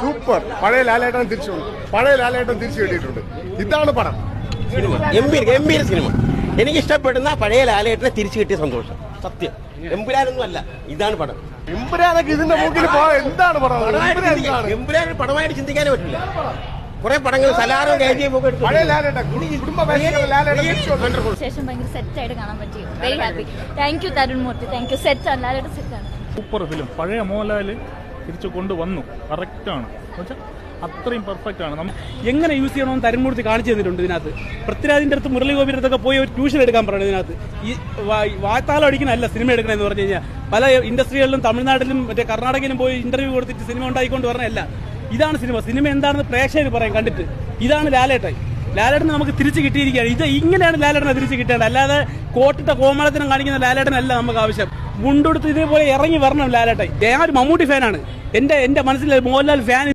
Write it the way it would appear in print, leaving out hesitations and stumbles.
Super. പഴയ ലാലേട്ടൻ തിരിച്ചു കിട്ടിയിട്ടുണ്ട്. ഇതാണ് പടം. സിനിമ ഗംഭീര സിനിമ. എനിക്ക് ഇഷ്ടപ്പെടുന്ന പഴയ ലാലേട്ടനെ തിരിച്ചു കിട്ടിയ സന്തോഷം. സത്യം. എമ്പുരാനൊന്നും അല്ല, ഇതാണ് പടം. എമ്പുരാനൊക്കെ ഇതിന്റെ മൂക്കിൽ എന്താണ് പടം? എമ്പുരാൻ പടമായിട്ട് ചിന്തിക്കാനേ പറ്റില്ല. കുറെ പടങ്ങൾ സലാറും KGF ഒക്കെ എടുത്തു. പഴയ ലാലേട്ടൻ ശേഷം ഭയങ്കര സെറ്റായിട്ട് കാണാൻ പറ്റി. Very happy. Thank you Tarun Moorthy. Thank you. സെറ്റാണ്, ലാലേട്ടൻ സെറ്റാണ്. Super film. പഴയ മോഹൻലാല് തിരിച്ചു കൊണ്ടുവന്നു. കറക്റ്റാണ്. അത്രയും പെർഫെക്റ്റ് ആണ്. എങ്ങനെ യൂസ് ചെയ്യണമെന്ന് തരുൺമൂർത്തി കാണിച്ചു തന്നിട്ടുണ്ട് ഇതിനകത്ത്. പൃഥ്വിരാജിന്റെ അടുത്ത് മുരളി ഗോപിയുടെ അടുത്തൊക്കെ പോയി ഒരു ട്യൂഷൻ എടുക്കാൻ പറയുന്നത് ഇതിനകത്ത്. ഈ വായ്ത്താളം അടിക്കണമല്ല സിനിമ എടുക്കണമെന്ന് പറഞ്ഞു കഴിഞ്ഞാൽ പല ഇൻഡസ്ട്രികളിലും തമിഴ്നാട്ടിലും മറ്റേ കർണാടകയിലും പോയി ഇന്റർവ്യൂ കൊടുത്തിട്ട് സിനിമ ഉണ്ടായിക്കൊണ്ട് പറഞ്ഞല്ല. ഇതാണ് സിനിമ എന്താണെന്ന് പ്രേക്ഷകർ പറയും കണ്ടിട്ട്. ഇതാണ് ലാലേട്ടൻ നമുക്ക് തിരിച്ചു കിട്ടിയിരിക്കുകയാണ്. ഇത് ഇങ്ങനെയാണ് ലാലേട്ടനെ തിരിച്ചു കിട്ടേണ്ടത്. അല്ലാതെ കോട്ടിട്ട കോമളത്തിനും കാണിക്കുന്ന ലാലേട്ടനല്ല നമുക്ക് ആവശ്യം. മുണ്ടെടുത്ത് ഇതേപോലെ ഇറങ്ങി വരണം ലാലേട്ടൻ. ഞാൻ ഒരു മമ്മൂട്ടി ഫാനാണ്. എന്റെ മനസ്സിൽ മോഹൻലാൽ ഫാൻ